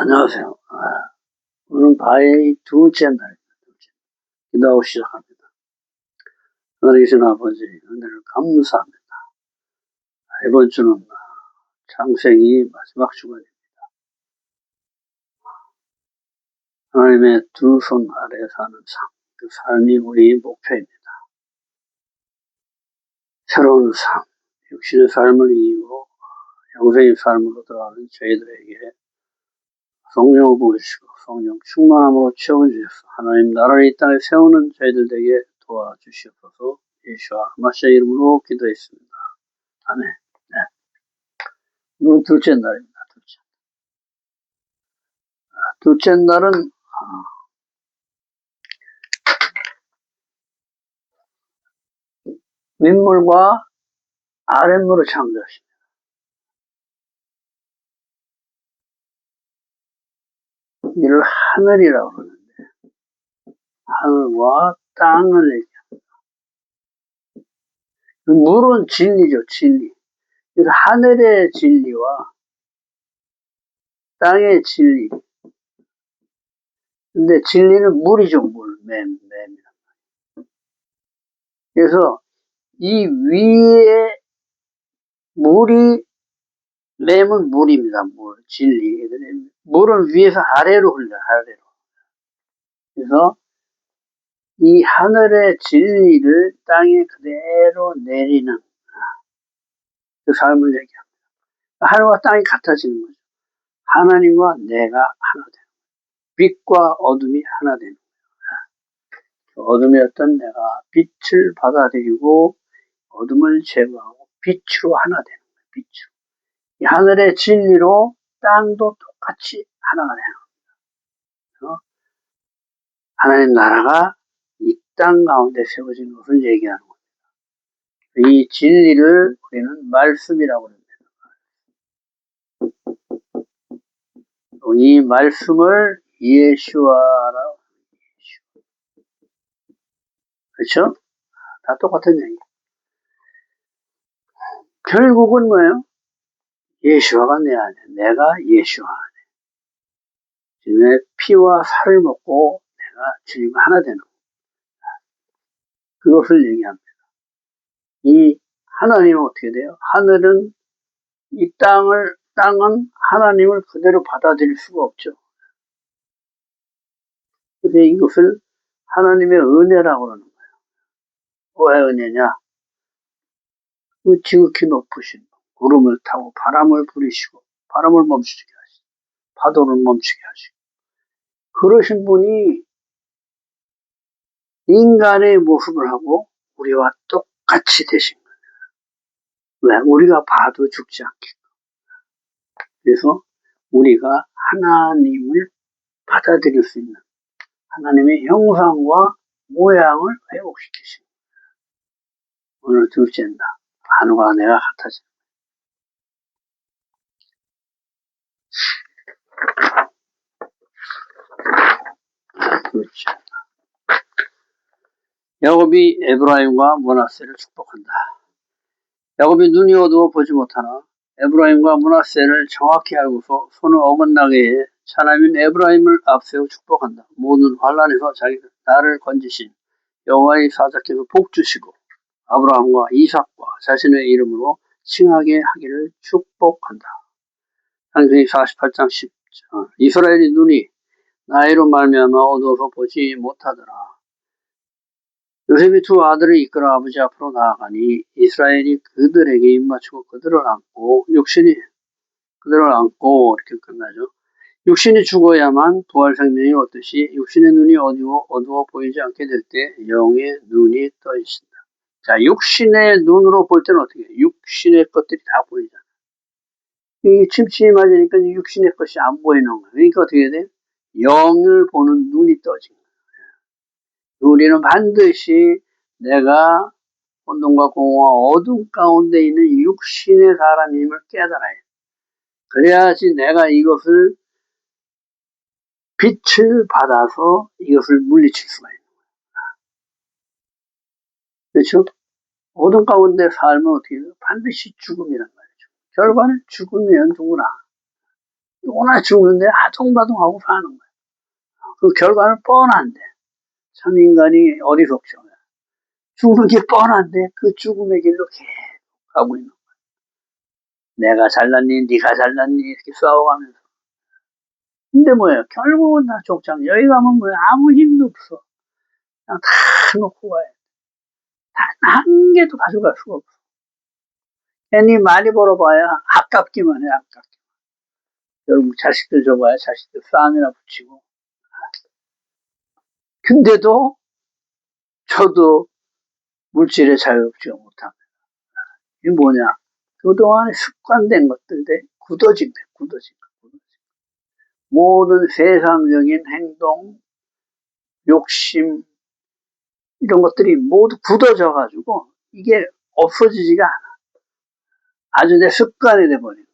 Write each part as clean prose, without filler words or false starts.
안녕하세요. 오늘 바의 두째 날입니다. 기도하고 시작합니다. 하늘에 계신 아버지, 은혜를 감사합니다. 이번 주는 창세기 마지막 주간입니다. 하나님의 두 손 아래 사는 삶, 그 삶이 우리 목표입니다. 새로운 삶, 육신의 삶을 이기고 영생의 삶으로 들어가는 저희들에게 성령을 부으시고 성령 충만함으로 채워주셔서 하나님 나라를 이 땅에 세우는 저희들에게 도와주시옵소서. 예수와 마시아 이름으로 기도했습니다. 아멘. 네. 오늘 둘째 날입니다. 둘째 날은 윗물과 아랫물을 창조하십니다. 이를 하늘이라고 그러는데 하늘과 땅을 얘기합니다. 물은 진리죠. 진리. 하늘의 진리와 땅의 진리. 근데 진리는 물이죠. 물. 맴. 그래서 이 위에 물이 맴은 물입니다. 물. 진리. 물은 위에서 아래로 흘러요. 아래로. 그래서 이 하늘의 진리를 땅에 그대로 내리는 그 삶을 얘기합니다. 하늘과 땅이 같아지는 거죠. 하나님과 내가 하나 되는 거예요. 빛과 어둠이 하나 되는 거예요. 어둠이었던 내가 빛을 받아들이고 어둠을 제거하고 빛으로 하나 되는 거예요. 빛으로. 이 하늘의 진리로 땅도 똑같이 하나가 되는 거예요. 하나님 나라가 이 땅 가운데 세워진 것을 얘기하는 겁니다. 이 진리를 우리는 말씀이라고 합니다. 이 말씀을 예수아라고 합니다. 그렇죠? 다 똑같은 얘기예요. 결국은 뭐예요? 예수아가 내 안에, 내가 예수아 안에. 주님의 피와 살을 먹고 내가 주님과 하나 되는 거예요. 그것을 얘기합니다. 이 하나님은 어떻게 돼요? 하늘은 이 땅은 하나님을 그대로 받아들일 수가 없죠. 그래서 이것을 하나님의 은혜라고 그러는 거예요. 왜 은혜냐? 그 지극히 높으신 구름을 타고 바람을 부리시고 바람을 멈추게 하시고 파도를 멈추게 하시고 그러신 분이 인간의 모습을 하고 우리와 똑같이 되신 거예요. 왜? 우리가 봐도 죽지 않겠고. 그래서 우리가 하나님을 받아들일 수 있는 하나님의 형상과 모양을 회복시키신 거예요. 오늘 둘째 날 하늘과 내가 같아진 둘째 야곱이 에브라임과 므낫세를 축복한다. 야곱이 눈이 어두워 보지 못하나 에브라임과 므낫세를 정확히 알고서 손을 어긋나게 해 차남인 에브라임을 앞세워 축복한다. 모든 환난에서 나를 건지신 여호와의 사자께서 복 주시고 아브라함과 이삭과 자신의 이름으로 칭하게 하기를 축복한다. 창세기 48장 10절. 이스라엘의 눈이 나이로 말미암아 어두워서 보지 못하더라. 요셉이 두 아들을 이끌어 아버지 앞으로 나아가니 이스라엘이 그들에게 입맞추고 그들을 안고 이렇게 끝나죠. 육신이 죽어야만 부활 생명이 얻듯이 육신의 눈이 어두워 보이지 않게 될 때 영의 눈이 떠 있습니다. 자, 육신의 눈으로 볼 때는 어떻게 해요? 육신의 것들이 다 보이잖아요. 이 침침이 맞으니까 육신의 것이 안 보이는 거예요. 그러니까 어떻게 해야 돼요? 영을 보는 눈이 떠진 거예요. 우리는 반드시 내가 혼돈과 공허와 어둠 가운데 있는 육신의 사람임을 깨달아야 돼. 그래야지 내가 이것을 빛을 받아서 이것을 물리칠 수가 있는 거예요. 그렇죠? 어둠 가운데 살면 어떻게 돼요? 반드시 죽음이란 말이죠. 결과는 죽으면 누구나 누구나 죽는데 아둥바둥하고 사는 거야. 그 결과는 뻔한데 참 인간이 어리석죠. 죽는 게 뻔한데 그 죽음의 길로 계속 가고 있는 거야. 내가 잘났니 네가 잘났니 이렇게 싸워가면서. 근데 뭐예요? 결국은 다 족장. 여기 가면 뭐야? 아무 힘도 없어. 그냥 다 놓고 가야 돼. 단 한 개도 가져갈 수가 없어. 괜히 많이 벌어봐야 아깝기만 해, 아깝기. 결국 자식들 줘봐야 자식들 싸움이나 붙이고. 근데도 저도 물질에 자유롭지가 못합니다. 이게 뭐냐? 그동안에 습관된 것들에 굳어진 거예요, 굳어진 거. 모든 세상적인 행동, 욕심, 이런 것들이 모두 굳어져 가지고 이게 없어지지가 않아. 아주 내 습관이 돼버린 거예요.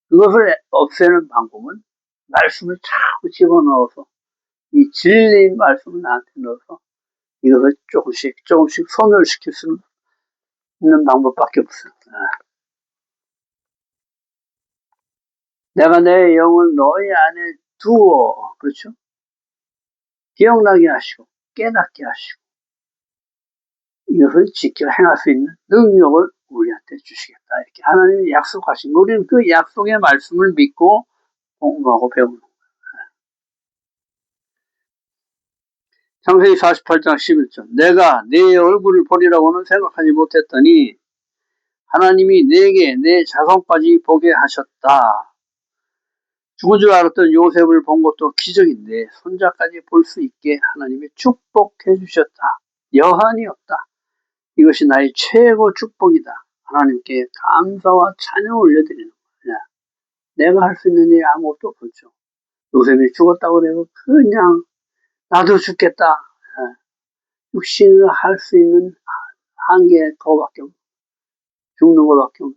그것을 없애는 방법은 말씀을 자꾸 집어넣어서 이 진리인 말씀을 나한테 넣어서 이것을 조금씩 조금씩 소멸시킬 수 있는 방법밖에 없어요. 내가 내 영을 너희 안에 두어, 그렇죠? 기억나게 하시고 깨닫게 하시고 이것을 지켜 행할 수 있는 능력을 우리한테 주시겠다. 이렇게 하나님이 약속하신 거. 우리는 그 약속의 말씀을 믿고 공부하고 배우는 거예요. 창세기 48장 11절. 내가 네 얼굴을 보리라고는 생각하지 못했더니 하나님이 내게 내 자손까지 보게 하셨다. 죽은 줄 알았던 요셉을 본 것도 기적인데 손자까지 볼 수 있게 하나님이 축복해 주셨다. 여한이 없다. 이것이 나의 최고 축복이다. 하나님께 감사와 찬양을 올려드리는 거야. 내가 할 수 있는 일이 아무것도 없죠. 요셉이 죽었다고 그래서 그냥 나도 죽겠다. 육신을 할 수 있는 한계 그거밖에 없어. 죽는 것밖에 없어.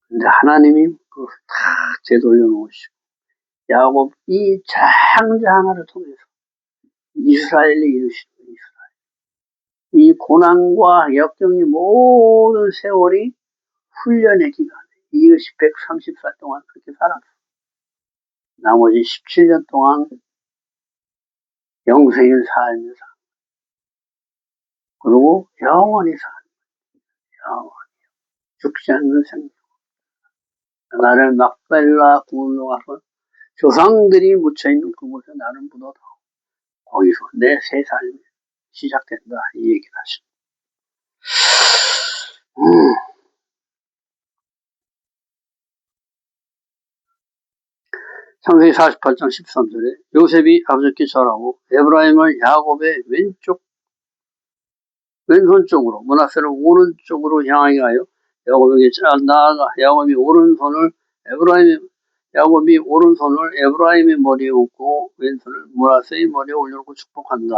근데 하나님이 그걸 다 되돌려 놓으시고 야곱 이 장자 하나를 통해서 이스라엘을 이루시는 거예요. 이 고난과 역경이 모든 세월이 훈련의 기간. 이것이 130살 동안 그렇게 살았어. 나머지 17년 동안 영생을 살면서 그리고 영원히 영원히 죽지 않는 생명. 나를 막벨라 굴로 가서 조상들이 묻혀있는 그곳에 나를 묻어다. 거기서 내 새 삶이 시작된다. 이 얘기를 하십니다. 창세기 48장 13절에 요셉이 아버지께 절하고 에브라임을 야곱의 왼손 쪽으로 므낫세를 오른쪽으로 향하게 하여 야곱에게 나아가 야곱이 오른손을 에브라임의 머리에 얹고 왼손을 므낫세의 머리에 올려놓고 축복한다.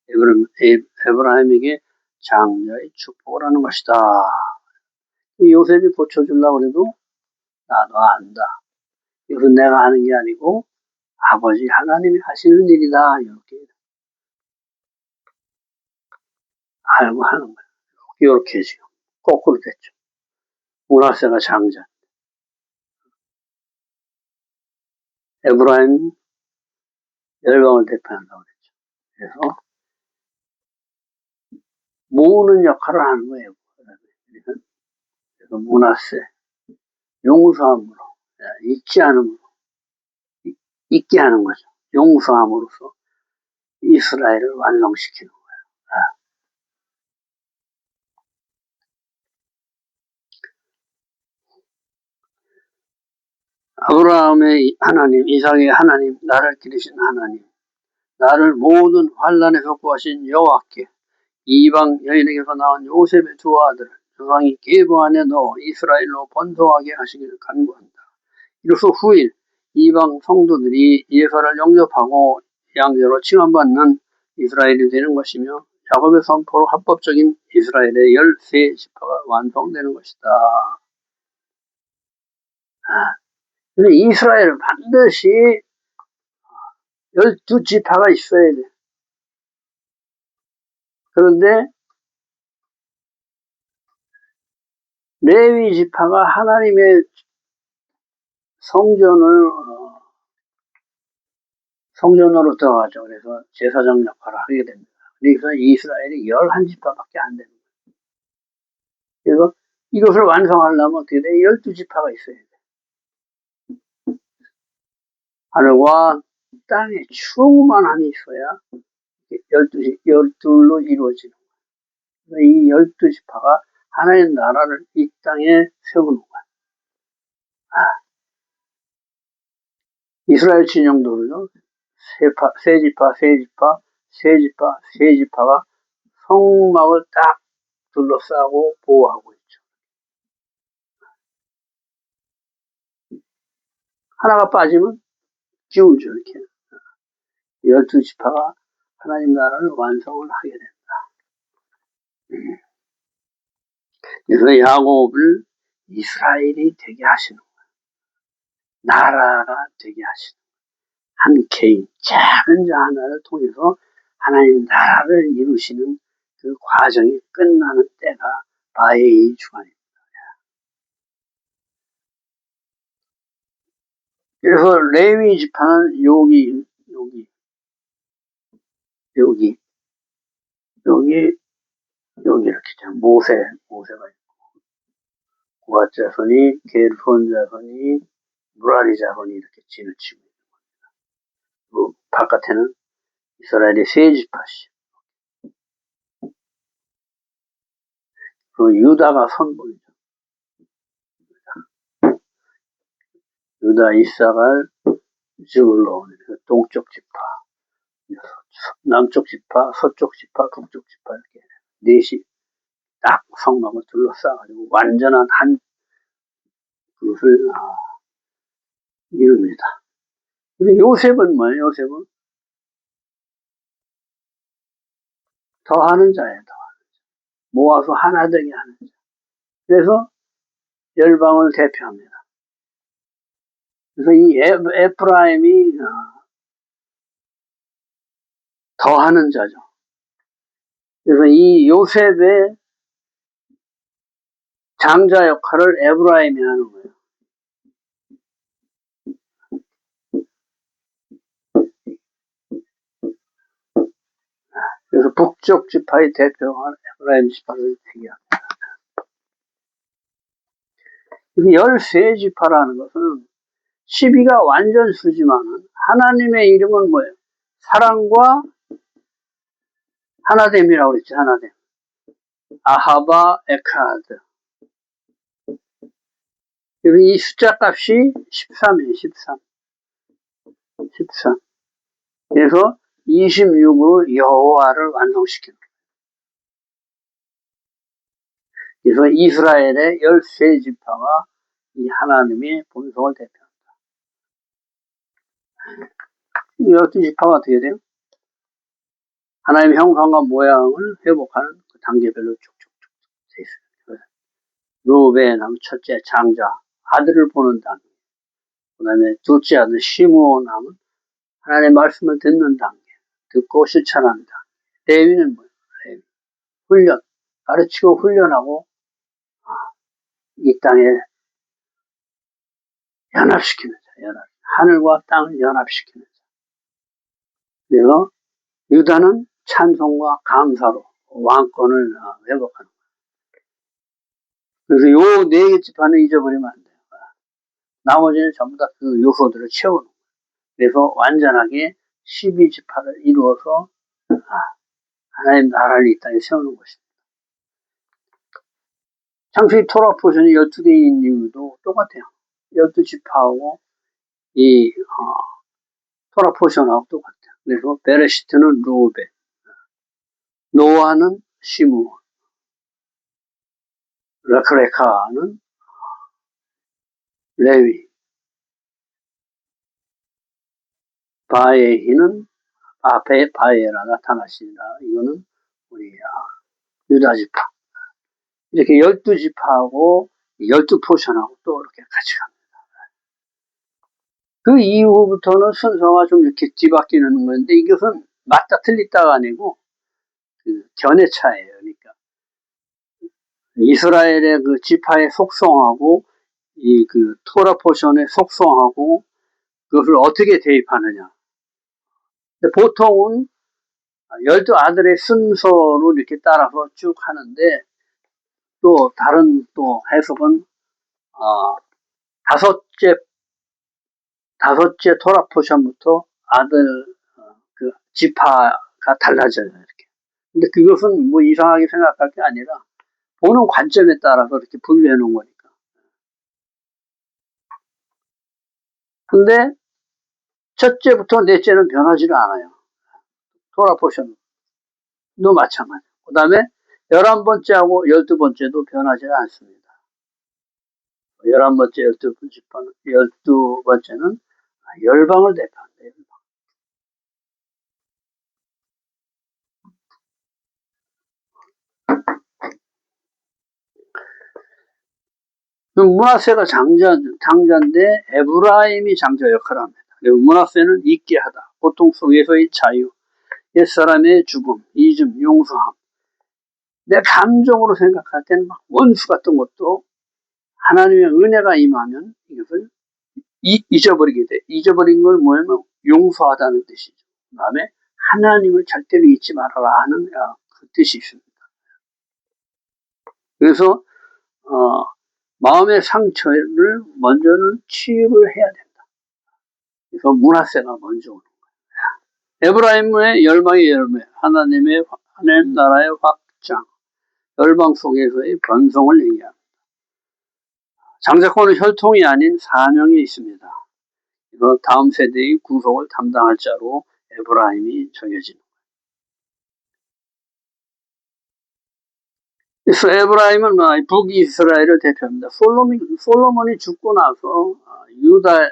에브라임에게 장자의 축복을 하는 것이다. 요셉이 고쳐주려고 해도 나도 안다. 이것은 내가 하는 게 아니고 아버지 하나님이 하시는 일이다. 이렇게 알고 하는 거예요. 이렇게 지금 거꾸로 됐죠. 므낫세가 장자. 에브라임 열방을 대표한다고 그랬죠. 그래서 모으는 역할을 하는 거예요. 그래서 므낫세 용서함으로 잊지 않음으로 잊게 하는 거죠. 용서함으로써 이스라엘을 완성시키는 거예요. 아브라함의 하나님, 이삭의 하나님, 나를 기르신 하나님, 나를 모든 환난에서 구하신 여호와께 이방 여인에게서 나온 요셉의 두 아들 조상이 계보 안에 넣어 이스라엘로 번성하게 하시기를 간구한다. 이로써 후일 이방 성도들이 예수를 영접하고 양자로 칭함받는 이스라엘이 되는 것이며 야곱의 선포로 합법적인 이스라엘의 13지파가 완성되는 것이다. 근데 이스라엘은 반드시 12지파가 있어야 돼. 그런데 레위 지파가 하나님의 성전으로 들어가죠. 그래서 제사장 역할을 하게 됩니다. 그래서 이스라엘이 11지파밖에 안 됩니다. 그래서 이것을 완성하려면 어떻게 돼? 12지파가 있어야 돼. 하늘과 땅에 충만함이 있어야 12로 이루어지는 거예요. 이 12지파가 하나의 나라를 이 땅에 세우는 거예요. 이스라엘 진영도는요, 세지파가 성막을 딱 둘러싸고 보호하고 있죠. 하나가 빠지면 기울죠, 이렇게. 12지파가 하나님 나라를 완성을 하게 됩니다. 그래서 야곱을 이스라엘이 되게 하시는 거예요. 나라가 되게 하시는 거예요. 한 개인, 작은 자 하나를 통해서 하나님 나라를 이루시는 그 과정이 끝나는 때가 바에의 주간입니다. 그래서 레위 지파는 여기 이렇게 모세가 있고, 고앗 자손이, 게르손 자손이, 무라리 자손이 이렇게 진을 치고 있는 겁니다. 그 바깥에는 이스라엘의 세 지파씨. 그 유다가 선봉이죠. 유다, 이사갈, 스불론, 동쪽 지파, 남쪽 지파, 서쪽 지파, 북쪽 지파 이렇게 넷이 딱 성막을 둘러싸가지고 완전한 한 그것을 이룹니다. 근데 요셉은 뭐예요? 요셉은 더하는 자예요. 모아서 하나 되게 하는 자. 그래서 열방을 대표합니다. 그래서 이 에프라임이 더하는 자죠. 그래서 이 요셉의 장자 역할을 에브라임이 하는 거예요. 그래서 북쪽 지파의 대표가 에브라임 지파를 얘기합니다. 그래서 13지파라는 것은 12가 완전 수지만은 하나님의 이름은 뭐예요? 사랑과 하나됨이라고 그랬지, 하나됨. 아하바 에카드. 그래서 이 숫자 값이 13이에요, 13. 그래서 26으로 여호와를 완성시키는 거예요. 그래서 이스라엘의 13지파가 이 하나님의 본성을 대표합니다. 12지파가 어떻게 돼요? 하나님의 형상과 모양을 회복하는 그 단계별로 쭉쭉쭉 돼 있어요. 루벤하면 첫째 장자, 아들을 보는 단계. 그 다음에 둘째 아들 시므온하면 하나님의 말씀을 듣는 단계, 듣고 실천하는 단계. 레위는 뭐예요? 레위. 훈련, 가르치고 훈련하고 이 땅에 연합시키는 자, 하늘과 땅을 연합시키는 자. 그래서 유다는 찬송과 감사로 왕권을 회복하는 거예요. 그래서 요 네 개 지파는 잊어버리면 안 돼요. 나머지는 전부 다 그 요소들을 채우는 거예요. 그래서 완전하게 12지파를 이루어서 하나님 나라를 이 땅에 세우는 것입니다. 창세기 토라 포션이 12개인 이유도 똑같아요. 12지파하고 이 토라 포션하고 똑같아요. 그래서 베레시트는 루벤, 노아는 시므온, 레크레카는 레위, 바에히는 앞에 바에라 나타나시니라. 이거는 우리 유다지파. 이렇게 12지파하고 12포션하고 또 이렇게 같이 갑니다. 그 이후부터는 순서가 좀 이렇게 뒤바뀌는 건데 이것은 맞다 틀리다가 아니고 그 견해 차이예요. 그러니까 이스라엘의 그 지파의 속성하고 이 그 토라 포션의 속성하고 그것을 어떻게 대입하느냐. 근데 보통은 12아들의 순서로 이렇게 따라서 쭉 하는데, 또 다른 또 해석은 다섯째 토라 포션부터 아들 그 지파가 달라져요, 이렇게. 근데 그것은 뭐 이상하게 생각할 게 아니라 보는 관점에 따라서 이렇게 분류해 놓은 거니까. 근데 첫째부터 넷째는 변하지는 않아요. 토라 포션도 마찬가지. 그 다음에 11번째하고 12번째도 변하지는 않습니다. 11번째, 12번째는 열방을 대표한다. 므낫세가 장자인데 에브라임이 장자 역할을 합니다. 그리고 므낫세는 있게 하다, 고통 속에서의 자유, 옛사람의 죽음, 이즘, 용서함. 내 감정으로 생각할 때는 막 원수 같은 것도 하나님의 은혜가 임하면 이것을 잊어버리게 돼. 잊어버린 걸 뭐냐면 용서하다는 뜻이죠. 그 다음에 하나님을 절대로 잊지 말아라 하는 그 뜻이 있습니다. 그래서 마음의 상처를 먼저는 치유를 해야 된다. 그래서 므낫세가 먼저 오는 거예요. 에브라임의 열방의 열매, 하나님 나라의 확장, 열방 속에서의 번성을 얘기합니다. 장자권은 혈통이 아닌 사명이 있습니다. 다음 세대의 구속을 담당할 자로 에브라임이 정해지는 거예요. 그래서 에브라임은 북이스라엘을 대표합니다. 솔로몬이 죽고 나서 유다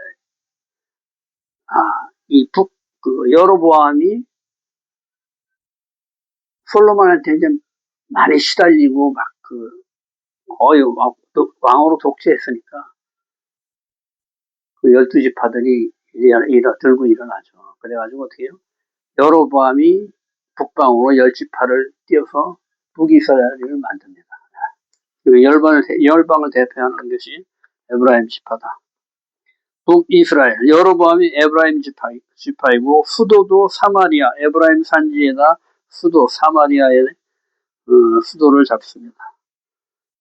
여로보암이 솔로몬한테 이제 많이 시달리고 거의 왕으로 독재했으니까 그 12지파들이 들고 일어나죠. 그래가지고 어떻게 해요? 여로보암이 북방으로 10지파를 띄워서 북이스라엘을 만듭니다. 열방을 대표하는 것이 에브라임 지파다. 북이스라엘, 여로보암이 에브라임 지파이고 수도도 사마리아, 에브라임 산지에다 수도 사마리아의 수도를 잡습니다.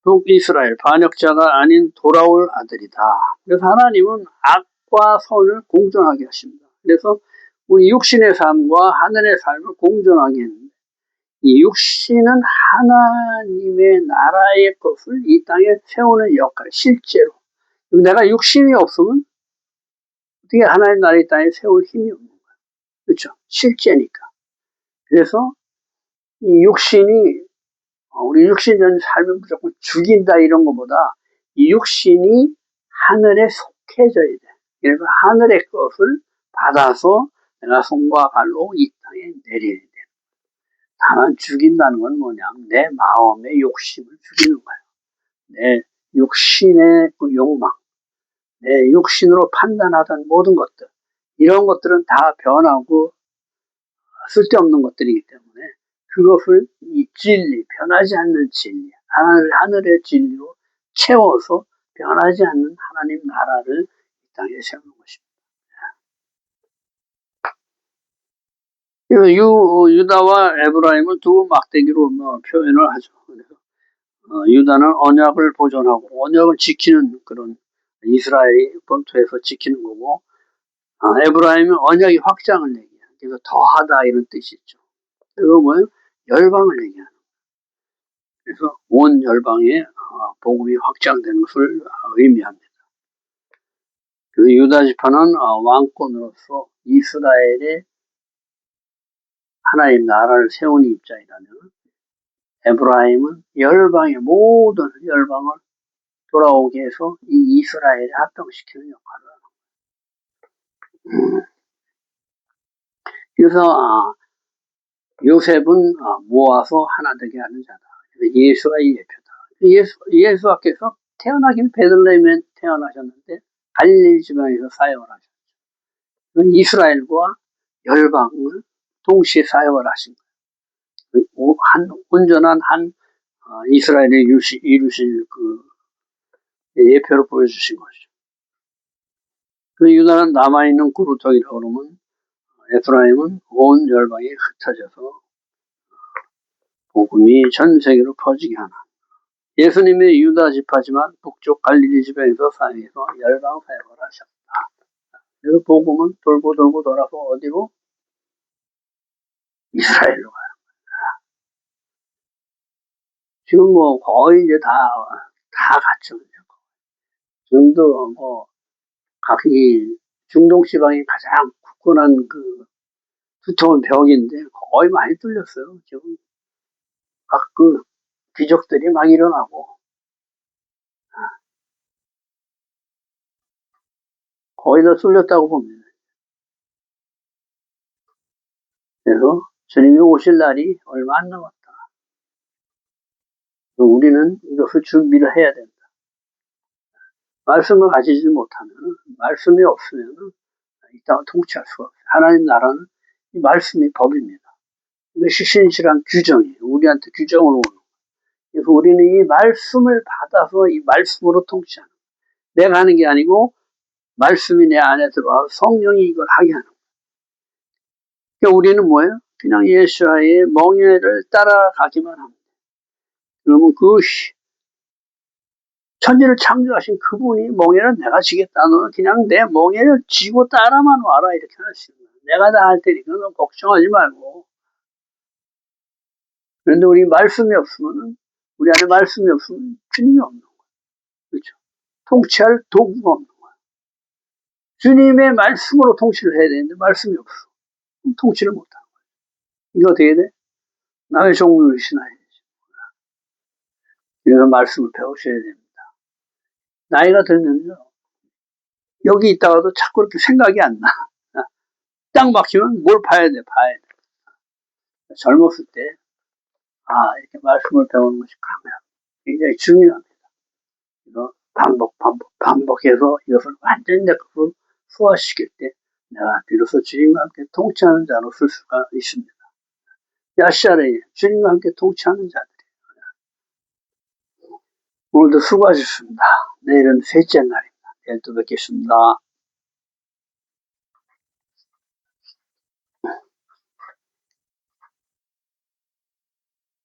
북이스라엘, 반역자가 아닌 돌아올 아들이다. 그래서 하나님은 악과 선을 공존하게 하십니다. 그래서 우리 육신의 삶과 하늘의 삶을 공존하게 했는데, 이 육신은 하나님의 나라의 것을 이 땅에 세우는 역할, 실제로. 내가 육신이 없으면 어떻게 하나님 나라 이 땅에 세울 힘이 없는 거야. 그렇죠? 실제니까. 그래서 이 육신이, 우리 육신적인 삶을 무조건 죽인다 이런 것보다 이 육신이 하늘에 속해져야 돼. 그래서 하늘의 것을 받아서 내가 손과 발로 이 땅에 내려야 돼. 다만 죽인다는 건 뭐냐면 내 마음의 욕심을 죽이는 거예요. 내 육신의 그 욕망, 내 육신으로 판단하던 모든 것들, 이런 것들은 다 변하고 쓸데없는 것들이기 때문에 그것을 이 진리, 변하지 않는 진리, 하늘의 진리로 채워서 변하지 않는 하나님 나라를 이 땅에 세우는 것입니다. 유다와 에브라임을 두 막대기로 표현을 하죠. 그래서 유다는 언약을 보존하고 언약을 지키는 그런 이스라엘이 본토에서 지키는 거고, 에브라임은 언약이 확장을 얘기해요. 그래서 더하다 이런 뜻이 있죠. 그리고 뭐예요? 열방을 얘기하는. 그래서 온 열방에 복음이 확장되는 것을 의미합니다. 그래서 유다 지파는 왕권으로서 이스라엘의 하나님 나라를 세우는 입장이라면, 에브라임은 열방의 모든 열방을 돌아오게 해서 이 이스라엘에 합병시키는 역할을 하는 거예요. 그래서 요셉은 모아서 하나 되게 하는 자다. 예수가 이 예표다. 예수께서 태어나긴 베들레헴에 태어나셨는데 갈릴리 지방에서 사역을 하셨죠. 이스라엘과 열방을 동시에 사역을 하신 거예요. 온전한 이스라엘의 이루실 그 예표로 보여주신 것이죠. 그 유다는 남아있는 구루통이라고 그러면 에프라임은 온 열방에 흩어져서 복음이 전 세계로 퍼지게 하나. 예수님의 유다 지파지만 북쪽 갈릴리 지방에서 사역해서 열방 사역을 하셨다. 그래서 복음은 돌고 돌고 돌아서 어디로? 이스라엘로 가요. 지금 뭐 거의 이제 다 갔죠. 지금도 뭐 각기 중동 지방이 가장 굳건한 그 두터운 벽인데 거의 많이 뚫렸어요. 지금 각 그 귀족들이 막 일어나고 거의 다 뚫렸다고 봅니다. 그래서 주님이 오실 날이 얼마 안 남았다. 우리는 이것을 준비를 해야 된다. 말씀을 가지지 못하면, 말씀이 없으면 이 땅을 통치할 수가 없어요. 하나님 나라는 이 말씀이 법입니다. 이것이 신실한 규정이에요. 우리한테 규정을 오는 거예요. 그래서 우리는 이 말씀을 받아서 이 말씀으로 통치하는 거예요. 내가 하는 게 아니고 말씀이 내 안에 들어와서 성령이 이걸 하게 하는 거예요. 그러니까 우리는 뭐예요? 그냥 예수와의 멍에를 따라가기만 합니다. 그러면 그 천지를 창조하신 그분이 멍에를 내가 지겠다. 너는 그냥 내 멍에를 지고 따라만 와라. 이렇게 하시는 거예요. 내가 다 할 테니까 너 걱정하지 말고. 그런데 우리 말씀이 없으면은, 우리 안에 말씀이 없으면 주님이 없는 거예요. 그렇죠? 통치할 도구가 없는 거예요. 주님의 말씀으로 통치를 해야 되는데 말씀이 없어. 그럼 통치를 못하는 거예요. 이게 어떻게 돼? 남의 종류를 신어야 되죠. 그래서 말씀을 배우셔야 됩니다. 나이가 들면요. 여기 있다가도 자꾸 이렇게 생각이 안 나. 딱 막히면 뭘 봐야 돼. 젊었을 때, 이렇게 말씀을 배우는 것이 굉장히 중요합니다. 이거 반복해서 이것을 완전히 내 것으로 소화시킬 때 내가 비로소 주님과 함께 통치하는 자로 쓸 수가 있습니다. 야시아레 주님과 함께 통치하는 자들이. 오늘도 수고하셨습니다. 내일은 셋째 날입니다. 내일 또 뵙겠습니다.